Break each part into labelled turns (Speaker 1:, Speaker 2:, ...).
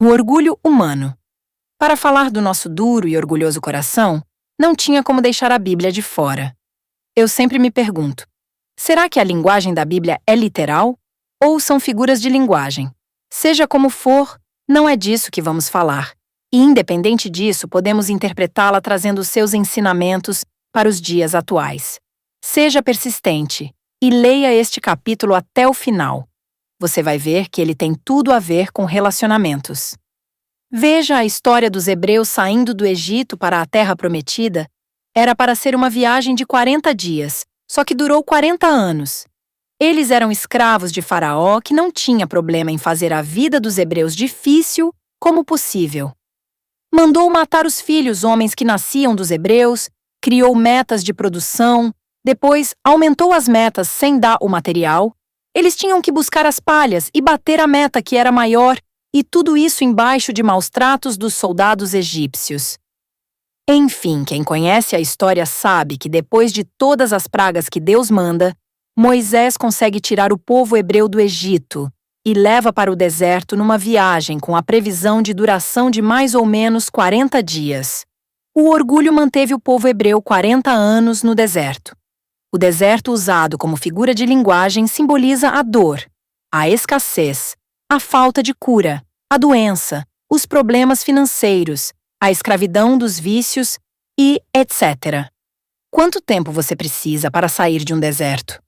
Speaker 1: O orgulho humano. Para falar do nosso duro e orgulhoso coração, não tinha como deixar a Bíblia de fora. Eu sempre me pergunto, será que a linguagem da Bíblia é literal? Ou são figuras de linguagem? Seja como for, não é disso que vamos falar. E independente disso, podemos interpretá-la trazendo seus ensinamentos para os dias atuais. Seja persistente e leia este capítulo até o final. Você vai ver que ele tem tudo a ver com relacionamentos. Veja a história dos hebreus saindo do Egito para a Terra Prometida. Era para ser uma viagem de 40 dias, só que durou 40 anos. Eles eram escravos de Faraó, que não tinha problema em fazer a vida dos hebreus difícil como possível. Mandou matar os filhos homens que nasciam dos hebreus, criou metas de produção, depois aumentou as metas sem dar o material. Eles tinham que buscar as palhas e bater a meta que era maior, e tudo isso embaixo de maus tratos dos soldados egípcios. Enfim, quem conhece a história sabe que depois de todas as pragas que Deus manda, Moisés consegue tirar o povo hebreu do Egito e leva para o deserto numa viagem com a previsão de duração de mais ou menos 40 dias. O orgulho manteve o povo hebreu 40 anos no deserto. O deserto usado como figura de linguagem simboliza a dor, a escassez, a falta de cura, a doença, os problemas financeiros, a escravidão dos vícios e etc. Quanto tempo você precisa para sair de um deserto?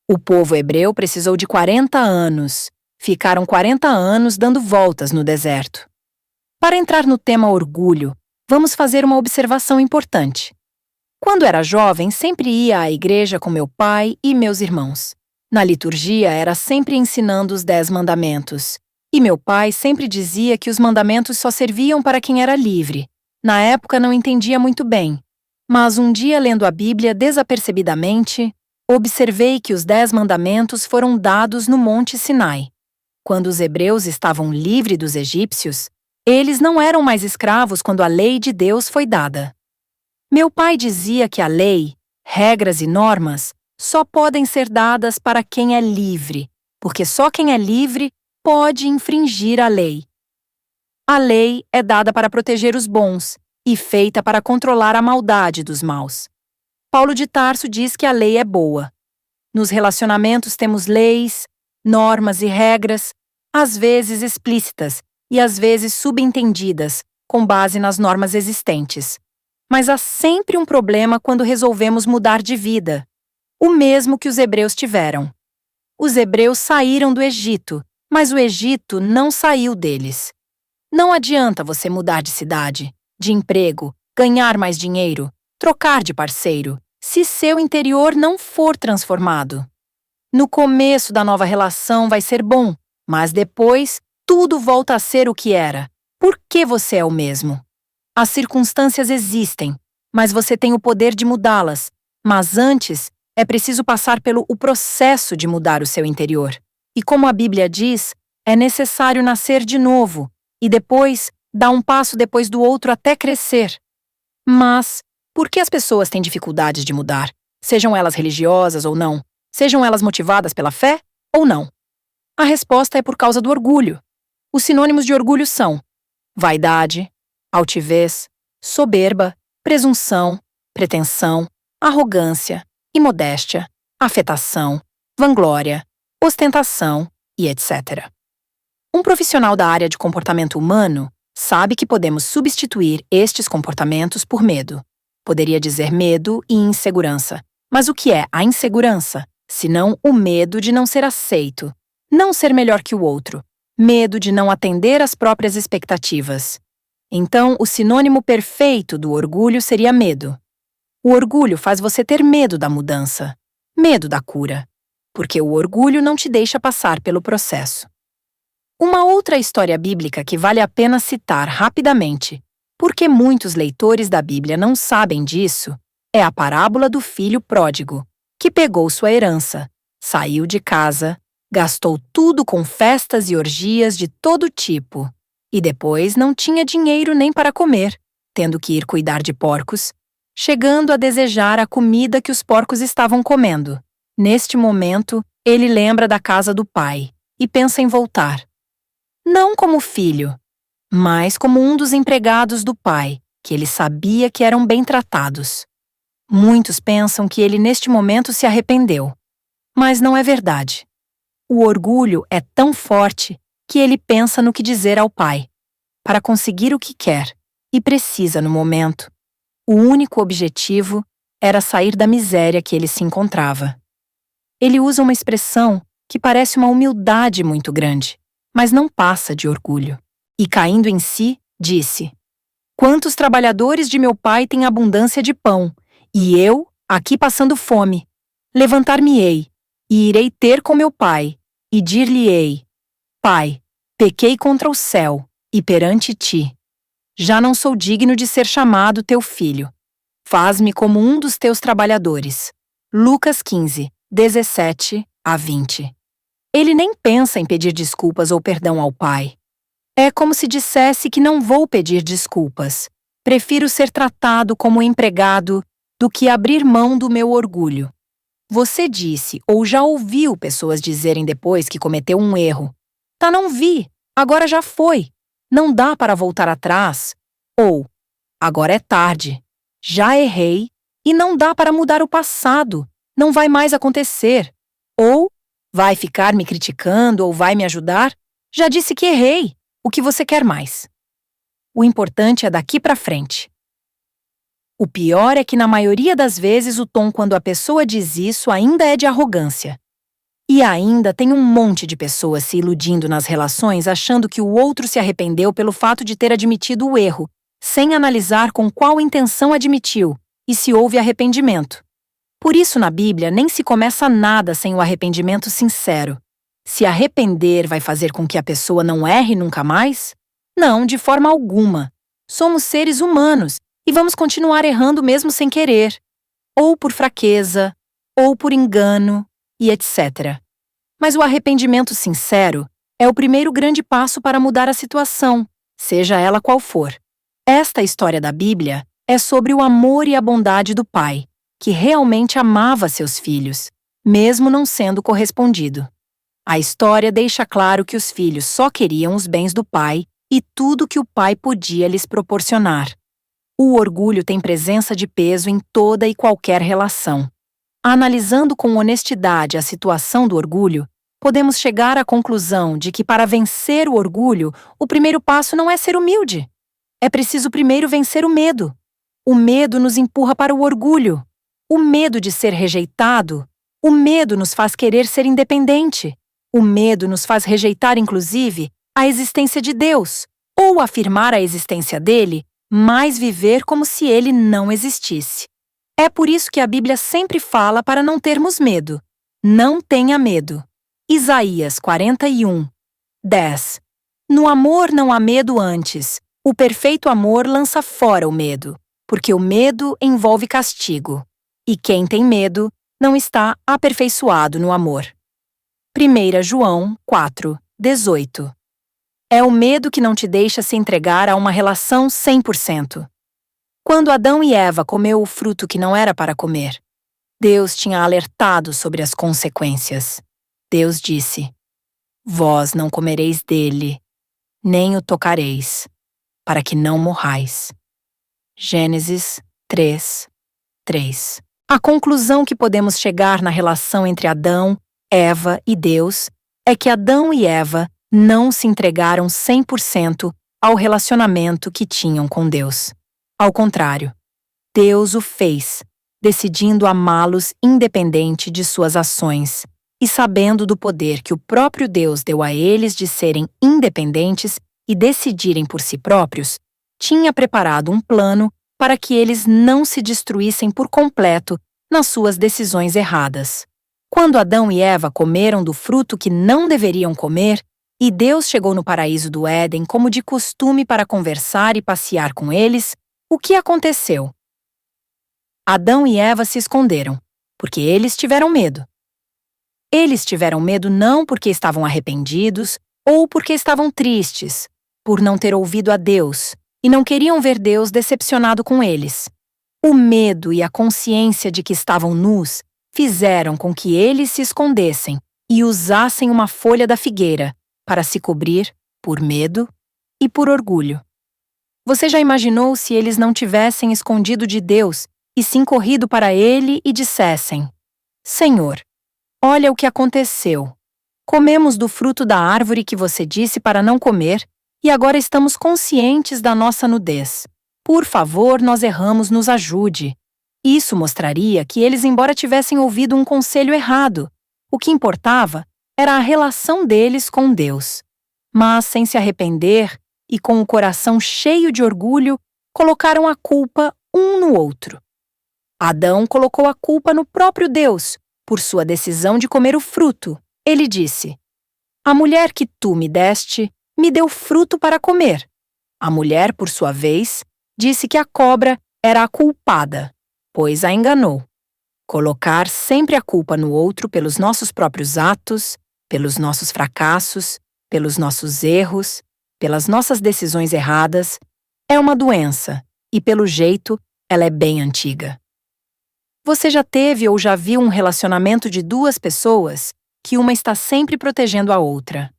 Speaker 1: O povo hebreu precisou de 40 anos. Ficaram 40 anos dando voltas no deserto. Para entrar no tema orgulho, vamos fazer uma observação importante. Quando era jovem, sempre ia à igreja com meu pai e meus irmãos. Na liturgia, era sempre ensinando os 10 mandamentos. E meu pai sempre dizia que os mandamentos só serviam para quem era livre. Na época, não entendia muito bem. Mas um dia, lendo a Bíblia desapercebidamente, observei que os 10 mandamentos foram dados no Monte Sinai. Quando os hebreus estavam livres dos egípcios, eles não eram mais escravos quando a lei de Deus foi dada. Meu pai dizia que a lei, regras e normas só podem ser dadas para quem é livre, porque só quem é livre pode infringir a lei. A lei é dada para proteger os bons e feita para controlar a maldade dos maus. Paulo de Tarso diz que a lei é boa. Nos relacionamentos temos leis, normas e regras, às vezes explícitas e às vezes subentendidas, com base nas normas existentes. Mas há sempre um problema quando resolvemos mudar de vida, o mesmo que os hebreus tiveram. Os hebreus saíram do Egito, mas o Egito não saiu deles. Não adianta você mudar de cidade, de emprego, ganhar mais dinheiro, trocar de parceiro, se seu interior não for transformado. No começo da nova relação vai ser bom, mas depois tudo volta a ser o que era, porque você é o mesmo. As circunstâncias existem, mas você tem o poder de mudá-las. Mas antes, é preciso passar pelo processo de mudar o seu interior. E como a Bíblia diz, é necessário nascer de novo e depois dar um passo depois do outro até crescer. Mas, por que as pessoas têm dificuldades de mudar? Sejam elas religiosas ou não? Sejam elas motivadas pela fé ou não? A resposta é por causa do orgulho. Os sinônimos de orgulho são vaidade, altivez, soberba, presunção, pretensão, arrogância, imodéstia, afetação, vanglória, ostentação e etc. Um profissional da área de comportamento humano sabe que podemos substituir estes comportamentos por medo. Poderia dizer medo e insegurança. Mas o que é a insegurança? Senão o medo de não ser aceito, não ser melhor que o outro, medo de não atender às próprias expectativas. Então, o sinônimo perfeito do orgulho seria medo. O orgulho faz você ter medo da mudança, medo da cura, porque o orgulho não te deixa passar pelo processo. Uma outra história bíblica que vale a pena citar rapidamente, porque muitos leitores da Bíblia não sabem disso, é a parábola do filho pródigo, que pegou sua herança, saiu de casa, gastou tudo com festas e orgias de todo tipo, e depois não tinha dinheiro nem para comer, tendo que ir cuidar de porcos, chegando a desejar a comida que os porcos estavam comendo. Neste momento, ele lembra da casa do pai e pensa em voltar. Não como filho, mas como um dos empregados do pai, que ele sabia que eram bem tratados. Muitos pensam que ele neste momento se arrependeu, mas não é verdade. O orgulho é tão forte que ele pensa no que dizer ao pai, para conseguir o que quer e precisa no momento. O único objetivo era sair da miséria que ele se encontrava. Ele usa uma expressão que parece uma humildade muito grande, mas não passa de orgulho. E caindo em si, disse: "Quantos trabalhadores de meu pai têm abundância de pão, e eu, aqui passando fome? Levantar-me-ei, e irei ter com meu pai, e dir-lhe-ei: Pai, pequei contra o céu, e perante ti. Já não sou digno de ser chamado teu filho. Faz-me como um dos teus trabalhadores." Lucas 15, 17 a 20. Ele nem pensa em pedir desculpas ou perdão ao pai. É como se dissesse que não vou pedir desculpas. Prefiro ser tratado como empregado do que abrir mão do meu orgulho. Você disse ou já ouviu pessoas dizerem depois que cometeu um erro: "Tá, não vi, agora já foi. Não dá para voltar atrás." Ou "Agora é tarde. Já errei e não dá para mudar o passado. Não vai mais acontecer." Ou "Vai ficar me criticando ou vai me ajudar? Já disse que errei. O que você quer mais?" O importante é daqui para frente. O pior é que na maioria das vezes o tom quando a pessoa diz isso ainda é de arrogância. E ainda tem um monte de pessoas se iludindo nas relações achando que o outro se arrependeu pelo fato de ter admitido o erro, sem analisar com qual intenção admitiu e se houve arrependimento. Por isso, na Bíblia, nem se começa nada sem o arrependimento sincero. Se arrepender vai fazer com que a pessoa não erre nunca mais? Não, de forma alguma. Somos seres humanos e vamos continuar errando mesmo sem querer, ou por fraqueza, ou por engano, e etc. Mas o arrependimento sincero é o primeiro grande passo para mudar a situação, seja ela qual for. Esta história da Bíblia é sobre o amor e a bondade do Pai, que realmente amava seus filhos, mesmo não sendo correspondido. A história deixa claro que os filhos só queriam os bens do pai e tudo que o pai podia lhes proporcionar. O orgulho tem presença de peso em toda e qualquer relação. Analisando com honestidade a situação do orgulho, podemos chegar à conclusão de que para vencer o orgulho, o primeiro passo não é ser humilde. É preciso primeiro vencer o medo. O medo nos empurra para o orgulho. O medo de ser rejeitado. O medo nos faz querer ser independente. O medo nos faz rejeitar, inclusive, a existência de Deus, ou afirmar a existência dele, mas viver como se ele não existisse. É por isso que a Bíblia sempre fala para não termos medo. Não tenha medo. Isaías 41, 10. No amor não há medo antes. O perfeito amor lança fora o medo, porque o medo envolve castigo. E quem tem medo não está aperfeiçoado no amor. 1 João 4, 18. É o medo que não te deixa se entregar a uma relação 100%. Quando Adão e Eva comeu o fruto que não era para comer, Deus tinha alertado sobre as consequências. Deus disse: "Vós não comereis dele, nem o tocareis, para que não morrais." Gênesis 3, 3. A conclusão que podemos chegar na relação entre Adão, Eva e Deus é que Adão e Eva não se entregaram 100% ao relacionamento que tinham com Deus. Ao contrário, Deus o fez, decidindo amá-los independente de suas ações e sabendo do poder que o próprio Deus deu a eles de serem independentes e decidirem por si próprios, tinha preparado um plano para que eles não se destruíssem por completo nas suas decisões erradas. Quando Adão e Eva comeram do fruto que não deveriam comer, e Deus chegou no paraíso do Éden como de costume para conversar e passear com eles, o que aconteceu? Adão e Eva se esconderam, porque eles tiveram medo. Eles tiveram medo não porque estavam arrependidos ou porque estavam tristes, por não ter ouvido a Deus, e não queriam ver Deus decepcionado com eles. O medo e a consciência de que estavam nus fizeram com que eles se escondessem e usassem uma folha da figueira para se cobrir por medo e por orgulho. Você já imaginou se eles não tivessem escondido de Deus e sim corrido para Ele e dissessem: Senhor, olha o que aconteceu. Comemos do fruto da árvore que você disse para não comer e agora estamos conscientes da nossa nudez. Por favor, nós erramos, nos ajude. Isso mostraria que eles, embora tivessem ouvido um conselho errado, o que importava era a relação deles com Deus. Mas, sem se arrepender e com o coração cheio de orgulho, colocaram a culpa um no outro. Adão colocou a culpa no próprio Deus, por sua decisão de comer o fruto. Ele disse: A mulher que tu me deste me deu fruto para comer. A mulher, por sua vez, disse que a cobra era a culpada, pois a enganou. Colocar sempre a culpa no outro pelos nossos próprios atos, pelos nossos fracassos, pelos nossos erros, pelas nossas decisões erradas, é uma doença e, pelo jeito, ela é bem antiga. Você já teve ou já viu um relacionamento de duas pessoas que uma está sempre protegendo a outra?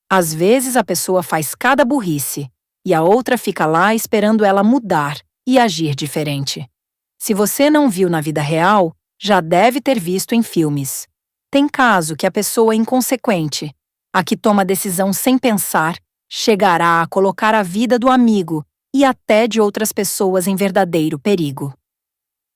Speaker 1: Às vezes a pessoa faz cada burrice e a outra fica lá esperando ela mudar e agir diferente. Se você não viu na vida real, já deve ter visto em filmes. Tem caso que a pessoa inconsequente, a que toma decisão sem pensar, chegará a colocar a vida do amigo e até de outras pessoas em verdadeiro perigo.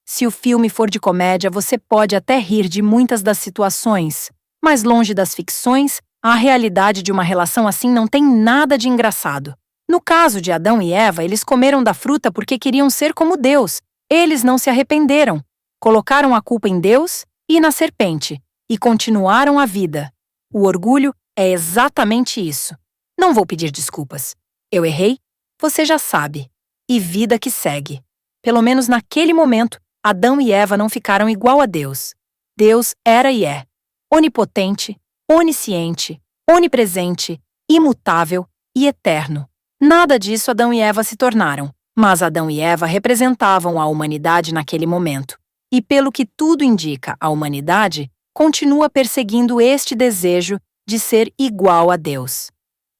Speaker 1: Se o filme for de comédia, você pode até rir de muitas das situações, mas longe das ficções, a realidade de uma relação assim não tem nada de engraçado. No caso de Adão e Eva, eles comeram da fruta porque queriam ser como Deus. Eles não se arrependeram. Colocaram a culpa em Deus e na serpente, e continuaram a vida. O orgulho é exatamente isso. Não vou pedir desculpas. Eu errei? Você já sabe. E vida que segue. Pelo menos naquele momento, Adão e Eva não ficaram igual a Deus. Deus era e é onipotente, onisciente, onipresente, imutável e eterno. Nada disso Adão e Eva se tornaram, mas Adão e Eva representavam a humanidade naquele momento. E pelo que tudo indica, a humanidade continua perseguindo este desejo de ser igual a Deus.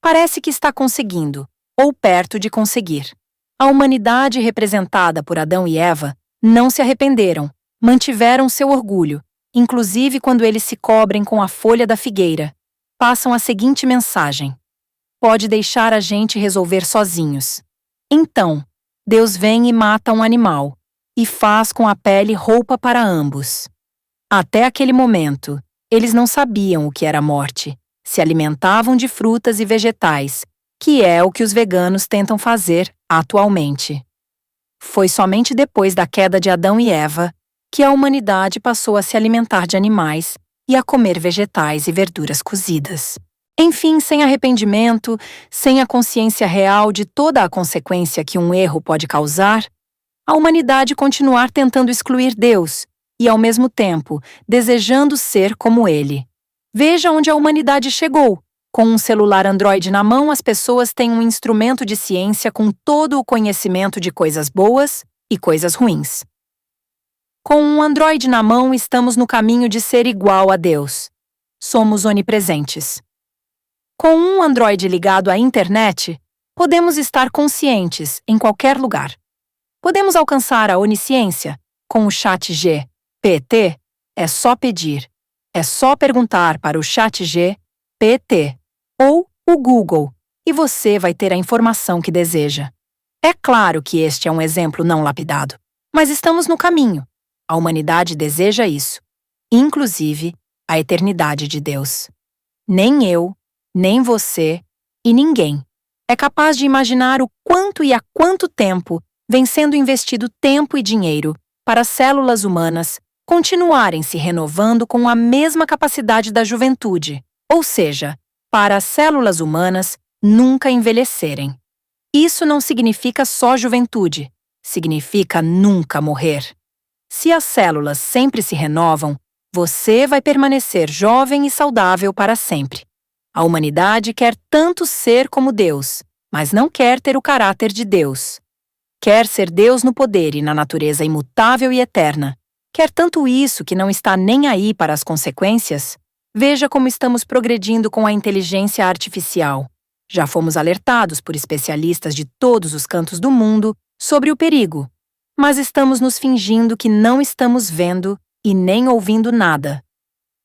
Speaker 1: Parece que está conseguindo, ou perto de conseguir. A humanidade representada por Adão e Eva não se arrependeram, mantiveram seu orgulho, inclusive quando eles se cobrem com a folha da figueira. Passam a seguinte mensagem: pode deixar a gente resolver sozinhos. Então, Deus vem e mata um animal, e faz com a pele roupa para ambos. Até aquele momento, eles não sabiam o que era morte, se alimentavam de frutas e vegetais, que é o que os veganos tentam fazer atualmente. Foi somente depois da queda de Adão e Eva que a humanidade passou a se alimentar de animais e a comer vegetais e verduras cozidas. Enfim, sem arrependimento, sem a consciência real de toda a consequência que um erro pode causar, a humanidade continuar tentando excluir Deus e, ao mesmo tempo, desejando ser como Ele. Veja onde a humanidade chegou. Com um celular Android na mão, as pessoas têm um instrumento de ciência com todo o conhecimento de coisas boas e coisas ruins. Com um Android na mão, estamos no caminho de ser igual a Deus. Somos onipresentes. Com um Android ligado à internet, podemos estar conscientes em qualquer lugar. Podemos alcançar a onisciência com o chat GPT. É só pedir. É só perguntar para o chat GPT ou o Google e você vai ter a informação que deseja. É claro que este é um exemplo não lapidado, mas estamos no caminho. A humanidade deseja isso, inclusive a eternidade de Deus. Nem eu, nem você e ninguém é capaz de imaginar o quanto e há quanto tempo vem sendo investido tempo e dinheiro para as células humanas continuarem se renovando com a mesma capacidade da juventude, ou seja, para as células humanas nunca envelhecerem. Isso não significa só juventude, significa nunca morrer. Se as células sempre se renovam, você vai permanecer jovem e saudável para sempre. A humanidade quer tanto ser como Deus, mas não quer ter o caráter de Deus. Quer ser Deus no poder e na natureza imutável e eterna. Quer tanto isso que não está nem aí para as consequências. Veja como estamos progredindo com a inteligência artificial. Já fomos alertados por especialistas de todos os cantos do mundo sobre o perigo, mas estamos nos fingindo que não estamos vendo e nem ouvindo nada.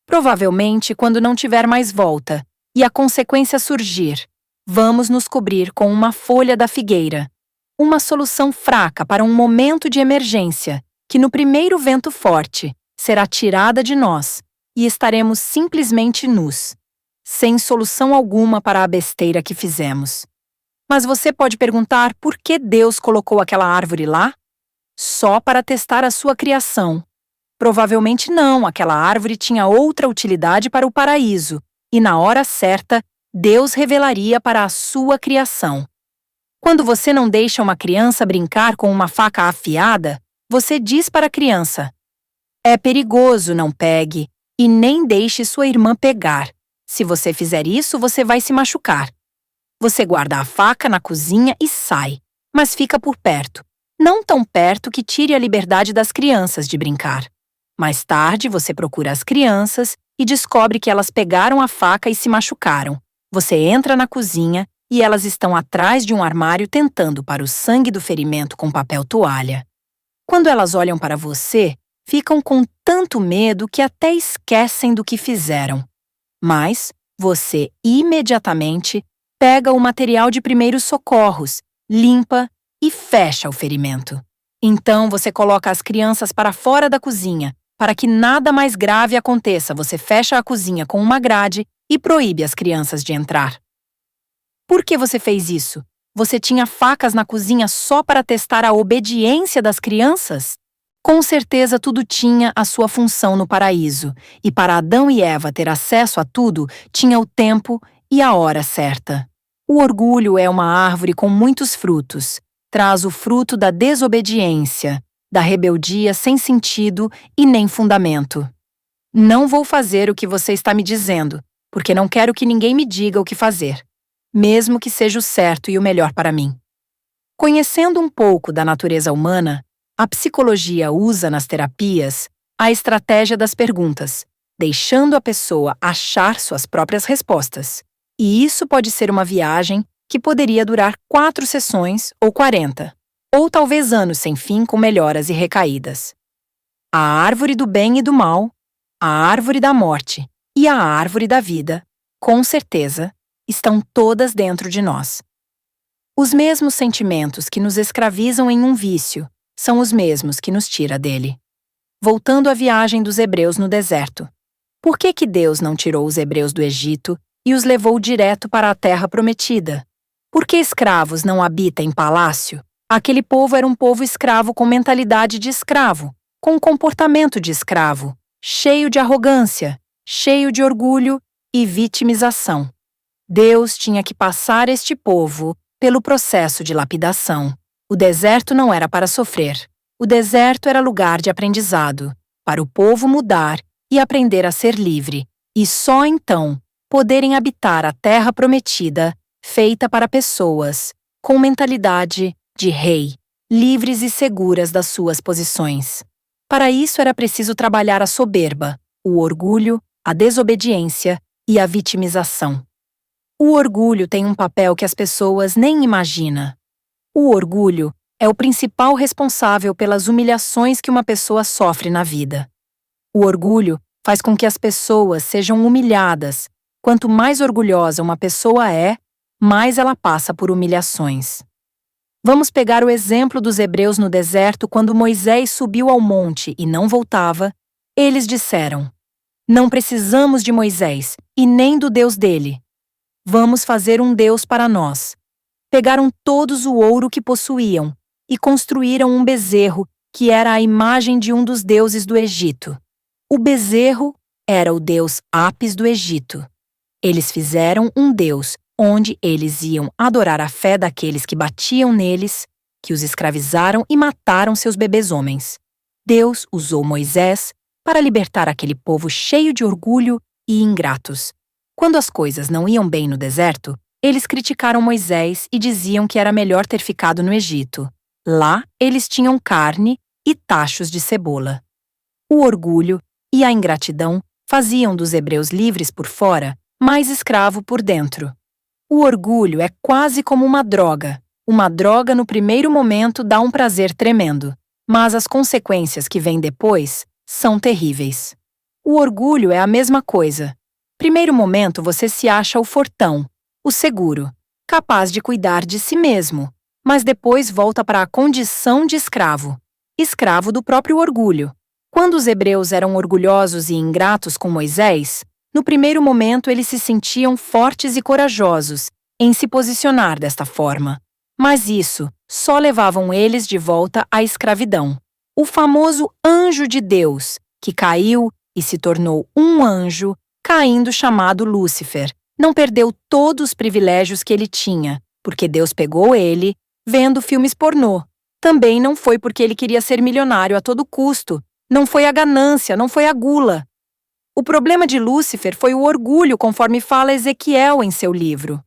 Speaker 1: Provavelmente, quando não tiver mais volta e a consequência surgir, vamos nos cobrir com uma folha da figueira, uma solução fraca para um momento de emergência, que no primeiro vento forte será tirada de nós e estaremos simplesmente nus, sem solução alguma para a besteira que fizemos. Mas você pode perguntar por que Deus colocou aquela árvore lá? Só para testar a sua criação. Provavelmente não, aquela árvore tinha outra utilidade para o paraíso, e na hora certa, Deus revelaria para a sua criação. Quando você não deixa uma criança brincar com uma faca afiada, você diz para a criança: "É perigoso, não pegue, e nem deixe sua irmã pegar. Se você fizer isso, você vai se machucar." Você guarda a faca na cozinha e sai, mas fica por perto. Não tão perto que tire a liberdade das crianças de brincar. Mais tarde, você procura as crianças e descobre que elas pegaram a faca e se machucaram. Você entra na cozinha e elas estão atrás de um armário tentando para o sangue do ferimento com papel toalha. Quando elas olham para você, ficam com tanto medo que até esquecem do que fizeram. Mas você imediatamente pega o material de primeiros socorros, limpa e fecha o ferimento. Então você coloca as crianças para fora da cozinha. Para que nada mais grave aconteça, você fecha a cozinha com uma grade e proíbe as crianças de entrar. Por que você fez isso? Você tinha facas na cozinha só para testar a obediência das crianças? Com certeza tudo tinha a sua função no paraíso, e para Adão e Eva ter acesso a tudo, tinha o tempo e a hora certa. O orgulho é uma árvore com muitos frutos. Traz o fruto da desobediência, da rebeldia sem sentido e nem fundamento. Não vou fazer o que você está me dizendo, porque não quero que ninguém me diga o que fazer, mesmo que seja o certo e o melhor para mim. Conhecendo um pouco da natureza humana, a psicologia usa nas terapias a estratégia das perguntas, deixando a pessoa achar suas próprias respostas. E isso pode ser uma viagem que poderia durar 4 sessões ou 40. Ou talvez anos sem fim com melhoras e recaídas. A árvore do bem e do mal, a árvore da morte e a árvore da vida, com certeza, estão todas dentro de nós. Os mesmos sentimentos que nos escravizam em um vício são os mesmos que nos tira dele. Voltando à viagem dos hebreus no deserto. Por que Deus não tirou os hebreus do Egito e os levou direto para a terra prometida? Por que escravos não habitam em palácio? Aquele povo era um povo escravo com mentalidade de escravo, com comportamento de escravo, cheio de arrogância, cheio de orgulho e vitimização. Deus tinha que passar este povo pelo processo de lapidação. O deserto não era para sofrer. O deserto era lugar de aprendizado, para o povo mudar e aprender a ser livre, e só então poderem habitar a terra prometida, feita para pessoas com mentalidade de rei, livres e seguras das suas posições. Para isso era preciso trabalhar a soberba, o orgulho, a desobediência e a vitimização. O orgulho tem um papel que as pessoas nem imaginam. O orgulho é o principal responsável pelas humilhações que uma pessoa sofre na vida. O orgulho faz com que as pessoas sejam humilhadas. Quanto mais orgulhosa uma pessoa é, mais ela passa por humilhações. Vamos pegar o exemplo dos hebreus no deserto quando Moisés subiu ao monte e não voltava. Eles disseram: "Não precisamos de Moisés e nem do Deus dele. Vamos fazer um Deus para nós." Pegaram todos o ouro que possuíam e construíram um bezerro que era a imagem de um dos deuses do Egito. O bezerro era o deus Apis do Egito. Eles fizeram um deus onde eles iam adorar a fé daqueles que batiam neles, que os escravizaram e mataram seus bebês homens. Deus usou Moisés para libertar aquele povo cheio de orgulho e ingratos. Quando as coisas não iam bem no deserto, eles criticaram Moisés e diziam que era melhor ter ficado no Egito. Lá, eles tinham carne e tachos de cebola. O orgulho e a ingratidão faziam dos hebreus livres por fora, mais escravo por dentro. O orgulho é quase como uma droga. Uma droga no primeiro momento dá um prazer tremendo, mas as consequências que vêm depois são terríveis. O orgulho é a mesma coisa. Primeiro momento você se acha o fortão, o seguro, capaz de cuidar de si mesmo, mas depois volta para a condição de escravo, escravo do próprio orgulho. Quando os hebreus eram orgulhosos e ingratos com Moisés, no primeiro momento eles se sentiam fortes e corajosos em se posicionar desta forma. Mas isso só levavam eles de volta à escravidão. O famoso anjo de Deus, que caiu e se tornou um anjo, caindo chamado Lúcifer, não perdeu todos os privilégios que ele tinha, porque Deus pegou ele vendo filmes pornô. Também não foi porque ele queria ser milionário a todo custo. Não foi a ganância, não foi a gula. O problema de Lúcifer foi o orgulho, conforme fala Ezequiel em seu livro.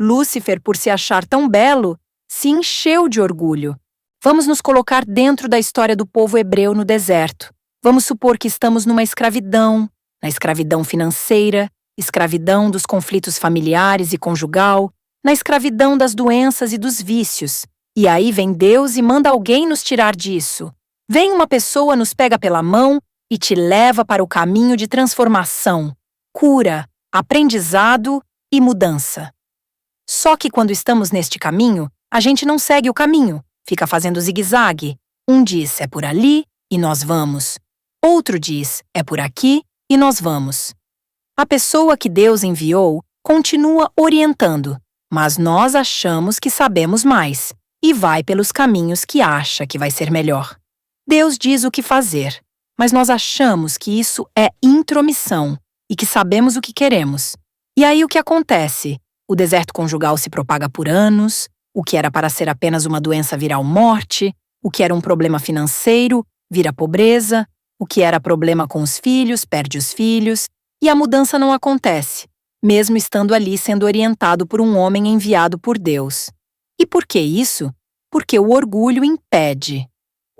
Speaker 1: Lúcifer, por se achar tão belo, se encheu de orgulho. Vamos nos colocar dentro da história do povo hebreu no deserto. Vamos supor que estamos numa escravidão, na escravidão financeira, escravidão dos conflitos familiares e conjugal, na escravidão das doenças e dos vícios. E aí vem Deus e manda alguém nos tirar disso. Vem uma pessoa, nos pega pela mão e te leva para o caminho de transformação, cura, aprendizado e mudança. Só que quando estamos neste caminho, a gente não segue o caminho, fica fazendo zigue-zague. Um diz, é por ali e nós vamos. Outro diz, é por aqui e nós vamos. A pessoa que Deus enviou continua orientando, mas nós achamos que sabemos mais e vai pelos caminhos que acha que vai ser melhor. Deus diz o que fazer, mas nós achamos que isso é intromissão e que sabemos o que queremos. E aí o que acontece? O deserto conjugal se propaga por anos, o que era para ser apenas uma doença viral morte, o que era um problema financeiro vira pobreza, o que era problema com os filhos perde os filhos, e a mudança não acontece, mesmo estando ali sendo orientado por um homem enviado por Deus. E por que isso? Porque o orgulho impede.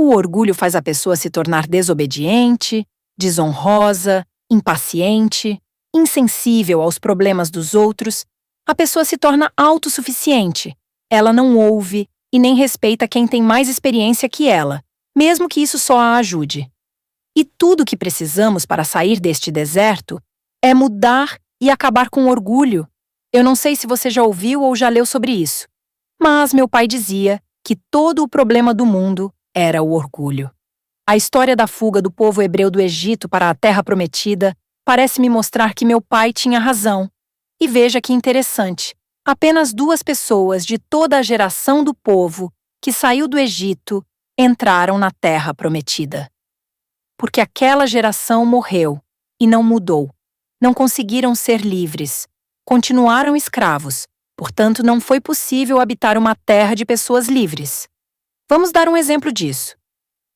Speaker 1: O orgulho faz a pessoa se tornar desobediente, desonrosa, impaciente, insensível aos problemas dos outros. A pessoa se torna autossuficiente. Ela não ouve e nem respeita quem tem mais experiência que ela, mesmo que isso só a ajude. E tudo o que precisamos para sair deste deserto é mudar e acabar com o orgulho. Eu não sei se você já ouviu ou já leu sobre isso, mas meu pai dizia que todo o problema do mundo era o orgulho. A história da fuga do povo hebreu do Egito para a Terra Prometida parece me mostrar que meu pai tinha razão. E veja que interessante, apenas 2 pessoas de toda a geração do povo que saiu do Egito entraram na Terra Prometida. Porque aquela geração morreu e não mudou. Não conseguiram ser livres. Continuaram escravos, portanto não foi possível habitar uma terra de pessoas livres. Vamos dar um exemplo disso.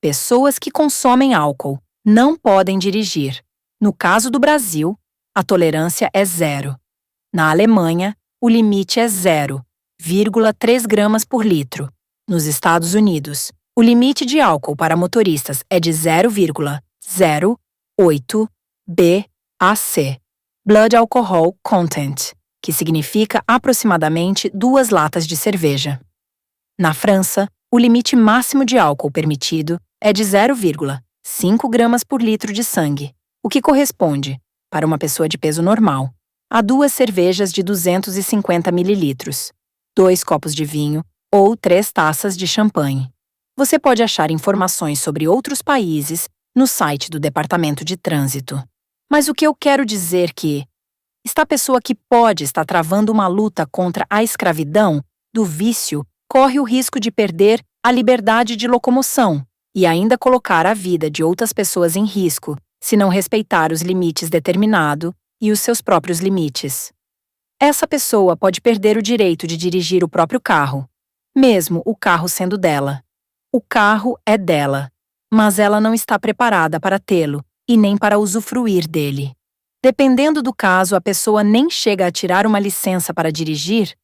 Speaker 1: Pessoas que consomem álcool não podem dirigir. No caso do Brasil, a tolerância é 0. Na Alemanha, o limite é 0,3 gramas por litro. Nos Estados Unidos, o limite de álcool para motoristas é de 0,08 BAC, Blood Alcohol Content, que significa aproximadamente 2 latas de cerveja. Na França, o limite máximo de álcool permitido é de 0,5 gramas por litro de sangue, o que corresponde, para uma pessoa de peso normal, a 2 cervejas de 250 mililitros, 2 copos de vinho ou 3 taças de champanhe. Você pode achar informações sobre outros países no site do Departamento de Trânsito. Mas o que eu quero dizer é que esta pessoa que pode estar travando uma luta contra a escravidão, do vício, corre o risco de perder a liberdade de locomoção e ainda colocar a vida de outras pessoas em risco se não respeitar os limites determinados e os seus próprios limites. Essa pessoa pode perder o direito de dirigir o próprio carro, mesmo o carro sendo dela. O carro é dela, mas ela não está preparada para tê-lo e nem para usufruir dele. Dependendo do caso, a pessoa nem chega a tirar uma licença para dirigir,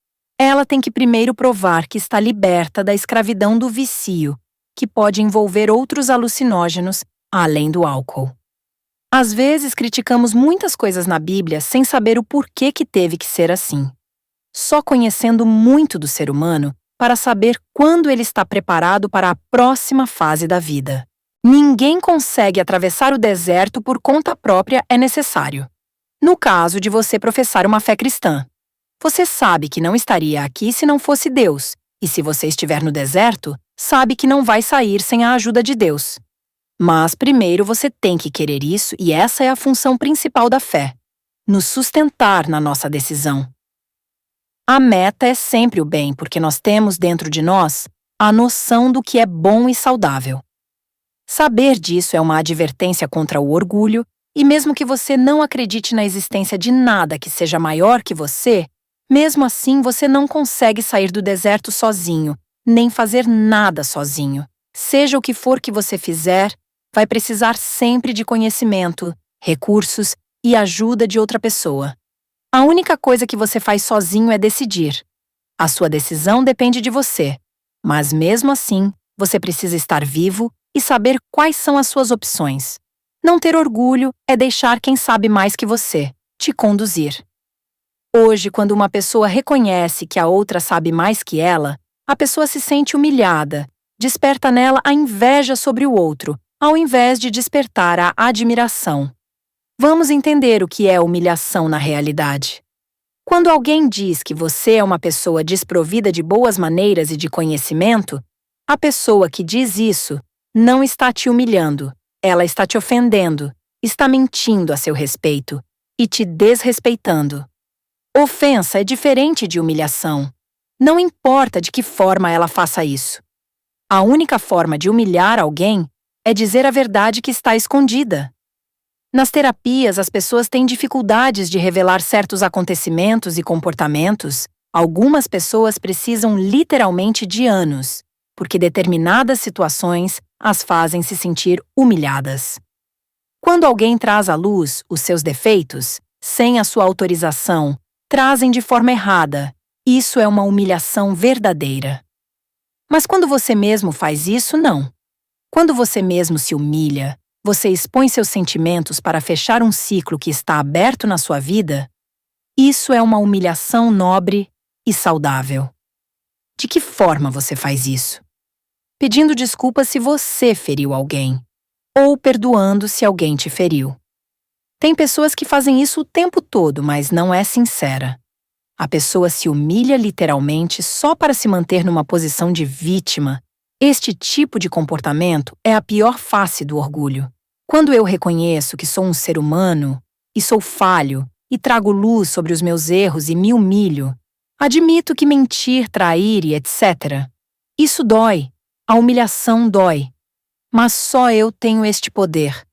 Speaker 1: ela tem que primeiro provar que está liberta da escravidão do vício, que pode envolver outros alucinógenos além do álcool. Às vezes criticamos muitas coisas na Bíblia sem saber o porquê que teve que ser assim. só conhecendo muito do ser humano para saber quando ele está preparado para a próxima fase da vida. Ninguém consegue atravessar o deserto por conta própria, é necessário. No caso de você professar uma fé cristã, você sabe que não estaria aqui se não fosse Deus, e se você estiver no deserto, sabe que não vai sair sem a ajuda de Deus. Mas primeiro você tem que querer isso, e essa é a função principal da fé: nos sustentar na nossa decisão. A meta é sempre o bem, porque nós temos dentro de nós a noção do que é bom e saudável. Saber disso é uma advertência contra o orgulho, e mesmo que você não acredite na existência de nada que seja maior que você, mesmo assim você não consegue sair do deserto sozinho, nem fazer nada sozinho. Seja o que for que você fizer, vai precisar sempre de conhecimento, recursos e ajuda de outra pessoa. A única coisa que você faz sozinho é decidir. A sua decisão depende de você, mas mesmo assim, você precisa estar vivo e saber quais são as suas opções. Não ter orgulho é deixar quem sabe mais que você te conduzir. Hoje, quando uma pessoa reconhece que a outra sabe mais que ela, a pessoa se sente humilhada, desperta nela a inveja sobre o outro, ao invés de despertar a admiração. Vamos entender o que é humilhação na realidade. Quando alguém diz que você é uma pessoa desprovida de boas maneiras e de conhecimento, a pessoa que diz isso não está te humilhando, ela está te ofendendo, está mentindo a seu respeito e te desrespeitando. Ofensa é diferente de humilhação. Não importa de que forma ela faça isso. A única forma de humilhar alguém é dizer a verdade que está escondida. Nas terapias, as pessoas têm dificuldades de revelar certos acontecimentos e comportamentos. Algumas pessoas precisam literalmente de anos, porque determinadas situações as fazem se sentir humilhadas. Quando alguém traz à luz os seus defeitos, sem a sua autorização, trazem de forma errada. Isso é uma humilhação verdadeira. Mas quando você mesmo faz isso, não. Quando você mesmo se humilha, você expõe seus sentimentos para fechar um ciclo que está aberto na sua vida, isso é uma humilhação nobre e saudável. De que forma você faz isso? Pedindo desculpas se você feriu alguém, ou perdoando se alguém te feriu. Tem pessoas que fazem isso o tempo todo, mas não é sincera. A pessoa se humilha literalmente só para se manter numa posição de vítima. Este tipo de comportamento é a pior face do orgulho. Quando eu reconheço que sou um ser humano, e sou falho, e trago luz sobre os meus erros e me humilho, admito que mentir, trair e etc. Isso dói. A humilhação dói. Mas só eu tenho este poder.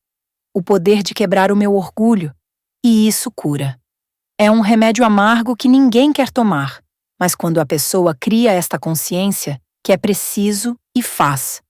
Speaker 1: O poder de quebrar o meu orgulho. E isso cura. É um remédio amargo que ninguém quer tomar, mas quando a pessoa cria esta consciência, que é preciso e faz,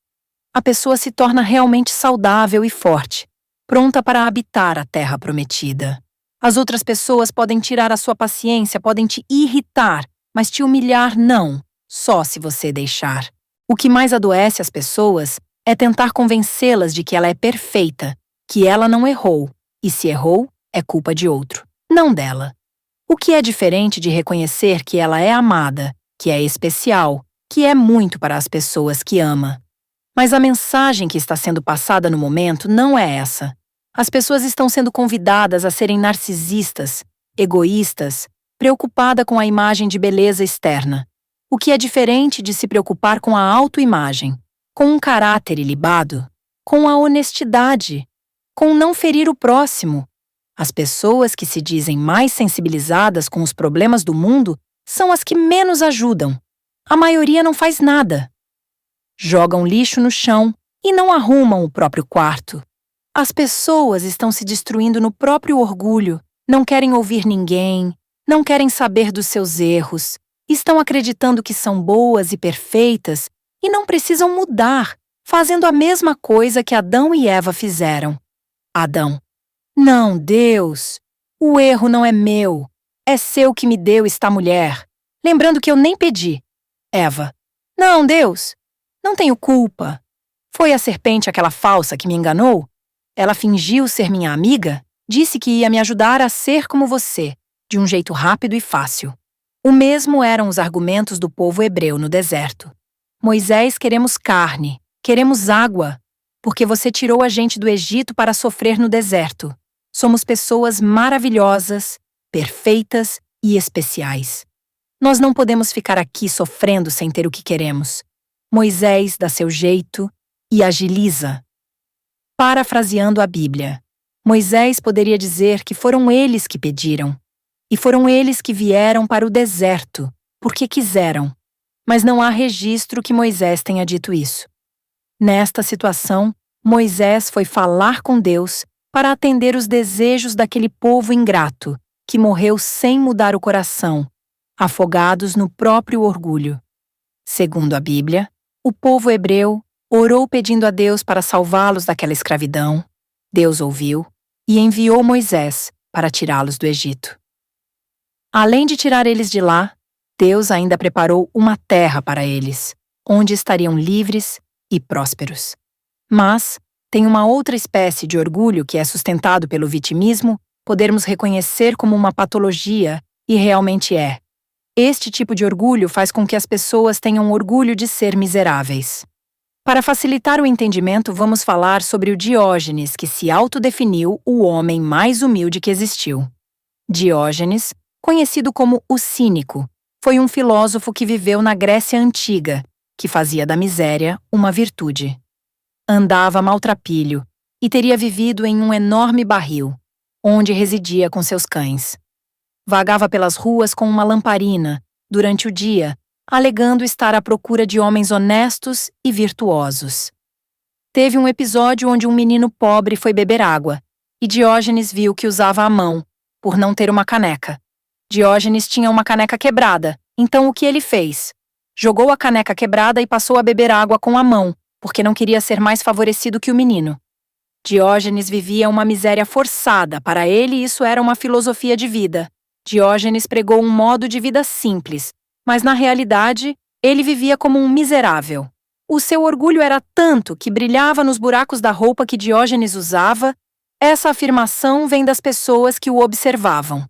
Speaker 1: a pessoa se torna realmente saudável e forte, pronta para habitar a terra prometida. As outras pessoas podem tirar a sua paciência, podem te irritar, mas te humilhar não, só se você deixar. O que mais adoece as pessoas é tentar convencê-las de que ela é perfeita, que ela não errou, e se errou, é culpa de outro, não dela. O que é diferente de reconhecer que ela é amada, que é especial, que é muito para as pessoas que ama. Mas a mensagem que está sendo passada no momento não é essa. As pessoas estão sendo convidadas a serem narcisistas, egoístas, preocupadas com a imagem de beleza externa, o que é diferente de se preocupar com a autoimagem, com um caráter ilibado, com a honestidade, com não ferir o próximo. As pessoas que se dizem mais sensibilizadas com os problemas do mundo são as que menos ajudam. A maioria não faz nada. Jogam lixo no chão e não arrumam o próprio quarto. As pessoas estão se destruindo no próprio orgulho, não querem ouvir ninguém, não querem saber dos seus erros, estão acreditando que são boas e perfeitas e não precisam mudar, fazendo a mesma coisa que Adão e Eva fizeram. Adão: não, Deus, o erro não é meu, é seu que me deu esta mulher, lembrando que eu nem pedi. Eva: não, Deus, não tenho culpa. Foi a serpente aquela falsa que me enganou? Ela fingiu ser minha amiga, disse que ia me ajudar a ser como você, de um jeito rápido e fácil. O mesmo eram os argumentos do povo hebreu no deserto. Moisés, queremos carne, queremos água, porque você tirou a gente do Egito para sofrer no deserto. Somos pessoas maravilhosas, perfeitas e especiais. Nós não podemos ficar aqui sofrendo sem ter o que queremos. Moisés dá seu jeito e agiliza. Parafraseando a Bíblia, Moisés poderia dizer que foram eles que pediram. E foram eles que vieram para o deserto, porque quiseram. Mas não há registro que Moisés tenha dito isso. Nesta situação, Moisés foi falar com Deus para atender os desejos daquele povo ingrato, que morreu sem mudar o coração, afogados no próprio orgulho. Segundo a Bíblia, o povo hebreu orou pedindo a Deus para salvá-los daquela escravidão. Deus ouviu e enviou Moisés para tirá-los do Egito. Além de tirar eles de lá, Deus ainda preparou uma terra para eles, onde estariam livres e prósperos. Mas tem uma outra espécie de orgulho que é sustentado pelo vitimismo, podermos reconhecer como uma patologia, e realmente é. Este tipo de orgulho faz com que as pessoas tenham orgulho de ser miseráveis. Para facilitar o entendimento, vamos falar sobre o Diógenes, que se autodefiniu o homem mais humilde que existiu. Diógenes, conhecido como o Cínico, foi um filósofo que viveu na Grécia Antiga, que fazia da miséria uma virtude. Andava maltrapilho e teria vivido em um enorme barril, onde residia com seus cães. Vagava pelas ruas com uma lamparina, durante o dia, alegando estar à procura de homens honestos e virtuosos. Teve um episódio onde um menino pobre foi beber água, e Diógenes viu que usava a mão, por não ter uma caneca. Diógenes tinha uma caneca quebrada, então o que ele fez? Jogou a caneca quebrada e passou a beber água com a mão, porque não queria ser mais favorecido que o menino. Diógenes vivia uma miséria forçada, para ele isso era uma filosofia de vida. Diógenes pregou um modo de vida simples, mas na realidade, ele vivia como um miserável. O seu orgulho era tanto que brilhava nos buracos da roupa que Diógenes usava. Essa afirmação vem das pessoas que o observavam.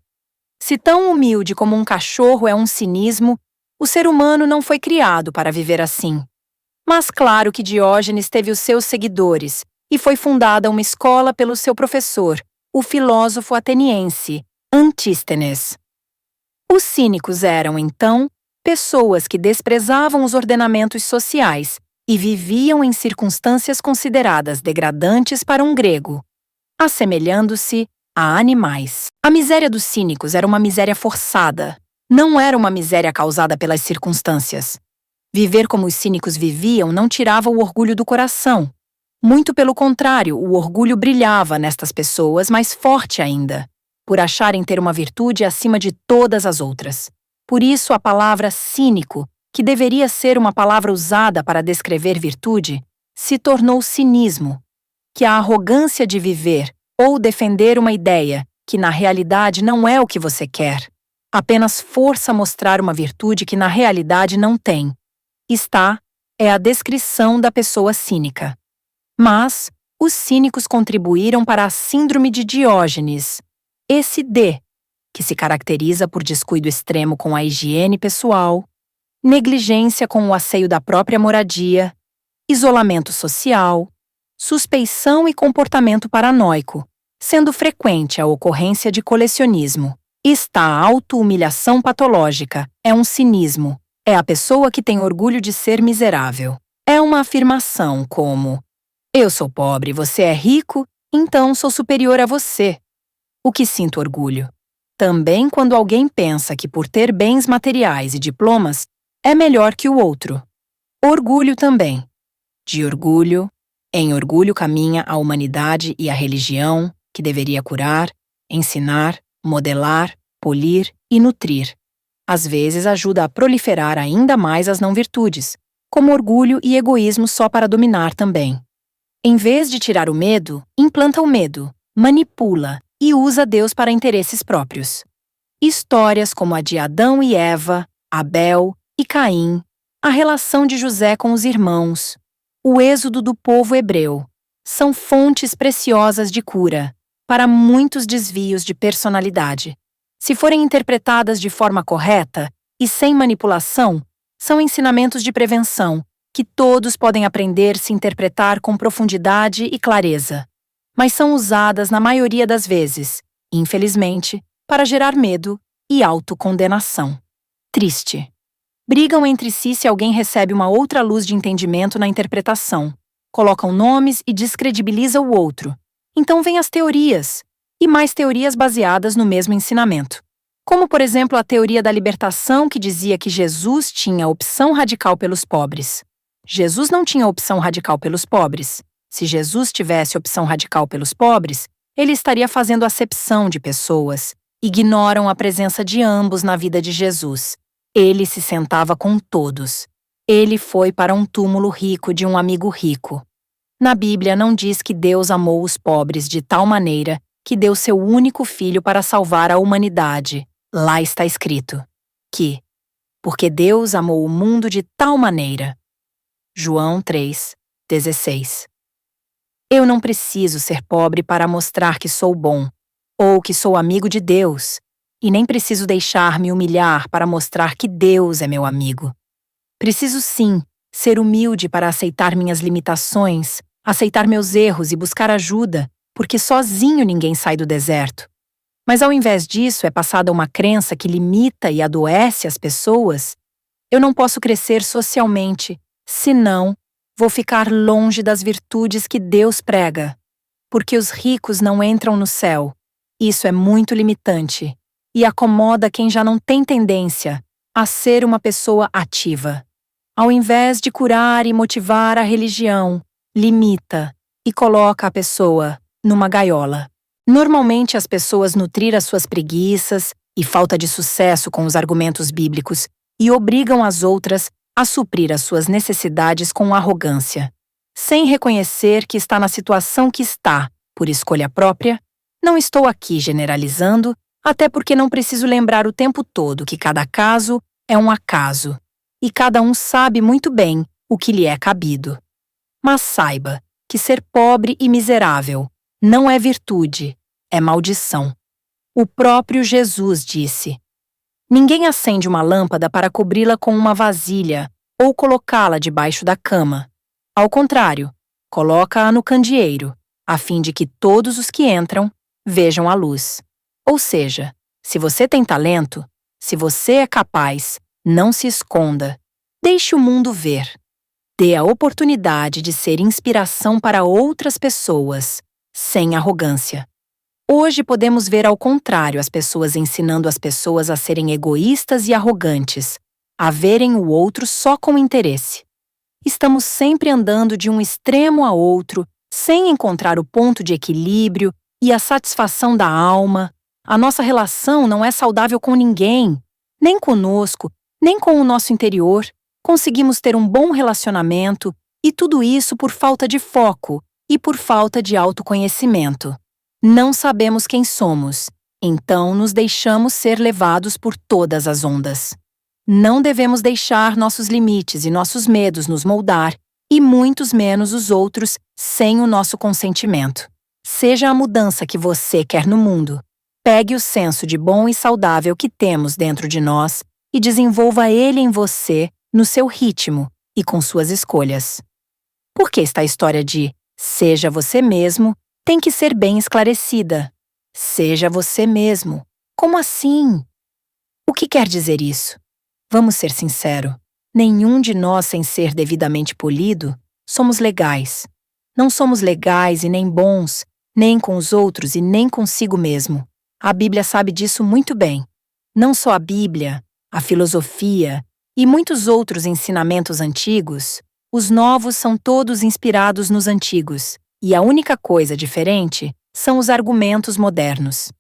Speaker 1: Se tão humilde como um cachorro é um cinismo, o ser humano não foi criado para viver assim. Mas claro que Diógenes teve os seus seguidores, e foi fundada uma escola pelo seu professor, o filósofo ateniense, Antístenes. Os cínicos eram, então, pessoas que desprezavam os ordenamentos sociais e viviam em circunstâncias consideradas degradantes para um grego, assemelhando-se a animais. A miséria dos cínicos era uma miséria forçada, não era uma miséria causada pelas circunstâncias. Viver como os cínicos viviam não tirava o orgulho do coração. Muito pelo contrário, o orgulho brilhava nestas pessoas mais forte ainda, por acharem ter uma virtude acima de todas as outras. Por isso, a palavra cínico, que deveria ser uma palavra usada para descrever virtude, se tornou cinismo, que a arrogância de viver ou defender uma ideia que na realidade não é o que você quer, apenas força mostrar uma virtude que na realidade não tem. É a descrição da pessoa cínica. Mas os cínicos contribuíram para a síndrome de Diógenes, esse D, que se caracteriza por descuido extremo com a higiene pessoal, negligência com o asseio da própria moradia, isolamento social, suspeição e comportamento paranoico, sendo frequente a ocorrência de colecionismo. A auto-humilhação patológica é um cinismo. É a pessoa que tem orgulho de ser miserável. É uma afirmação como: eu sou pobre, você é rico, então sou superior a você. O que sinto orgulho. Também quando alguém pensa que por ter bens materiais e diplomas é melhor que o outro. Orgulho também. De orgulho, em orgulho caminha a humanidade e a religião, que deveria curar, ensinar, modelar, polir e nutrir. Às vezes ajuda a proliferar ainda mais as não-virtudes, como orgulho e egoísmo só para dominar também. Em vez de tirar o medo, implanta o medo, manipula e usa Deus para interesses próprios. Histórias como a de Adão e Eva, Abel e Caim, a relação de José com os irmãos, o êxodo do povo hebreu, são fontes preciosas de cura para muitos desvios de personalidade. Se forem interpretadas de forma correta, e sem manipulação, são ensinamentos de prevenção, que todos podem aprender se interpretar com profundidade e clareza. Mas são usadas na maioria das vezes, infelizmente, para gerar medo e autocondenação. Triste. Brigam entre si se alguém recebe uma outra luz de entendimento na interpretação. Colocam nomes e descredibiliza o outro. Então vêm as teorias, e mais teorias baseadas no mesmo ensinamento. Como, por exemplo, a teoria da libertação que dizia que Jesus tinha opção radical pelos pobres. Jesus não tinha opção radical pelos pobres. Se Jesus tivesse opção radical pelos pobres, ele estaria fazendo acepção de pessoas. Ignoram a presença de ambos na vida de Jesus. Ele se sentava com todos. Ele foi para um túmulo rico de um amigo rico. Na Bíblia não diz que Deus amou os pobres de tal maneira que deu seu único filho para salvar a humanidade. Lá está escrito que, porque Deus amou o mundo de tal maneira. João 3:16. Eu não preciso ser pobre para mostrar que sou bom, ou que sou amigo de Deus, e nem preciso deixar-me humilhar para mostrar que Deus é meu amigo. Preciso sim ser humilde para aceitar minhas limitações, aceitar meus erros e buscar ajuda, porque sozinho ninguém sai do deserto. Mas ao invés disso é passada uma crença que limita e adoece as pessoas. Eu não posso crescer socialmente, senão vou ficar longe das virtudes que Deus prega. Porque os ricos não entram no céu. Isso é muito limitante e acomoda quem já não tem tendência a ser uma pessoa ativa. Ao invés de curar e motivar a religião, limita e coloca a pessoa numa gaiola. Normalmente as pessoas nutrir as suas preguiças e falta de sucesso com os argumentos bíblicos e obrigam as outras a suprir as suas necessidades com arrogância. Sem reconhecer que está na situação que está, por escolha própria, não estou aqui generalizando, até porque não preciso lembrar o tempo todo que cada caso é um acaso, e cada um sabe muito bem o que lhe é cabido. Mas saiba que ser pobre e miserável não é virtude, é maldição. O próprio Jesus disse: ninguém acende uma lâmpada para cobri-la com uma vasilha ou colocá-la debaixo da cama. Ao contrário, coloca-a no candeeiro, a fim de que todos os que entram vejam a luz. Ou seja, se você tem talento, se você é capaz, não se esconda. Deixe o mundo ver. Dê a oportunidade de ser inspiração para outras pessoas, sem arrogância. Hoje podemos ver ao contrário as pessoas ensinando as pessoas a serem egoístas e arrogantes, a verem o outro só com interesse. Estamos sempre andando de um extremo a outro, sem encontrar o ponto de equilíbrio e a satisfação da alma. A nossa relação não é saudável com ninguém, nem conosco, nem com o nosso interior. Conseguimos ter um bom relacionamento, e tudo isso por falta de foco e por falta de autoconhecimento. Não sabemos quem somos, então nos deixamos ser levados por todas as ondas. Não devemos deixar nossos limites e nossos medos nos moldar, e muitos menos os outros, sem o nosso consentimento. Seja a mudança que você quer no mundo. Pegue o senso de bom e saudável que temos dentro de nós e desenvolva ele em você, no seu ritmo e com suas escolhas. Por que esta história de seja você mesmo tem que ser bem esclarecida? Seja você mesmo. Como assim? O que quer dizer isso? Vamos ser sinceros. Nenhum de nós, sem ser devidamente polido, somos legais. Não somos legais e nem bons, nem com os outros e nem consigo mesmo. A Bíblia sabe disso muito bem. Não só a Bíblia, a filosofia e muitos outros ensinamentos antigos, os novos são todos inspirados nos antigos, e a única coisa diferente são os argumentos modernos.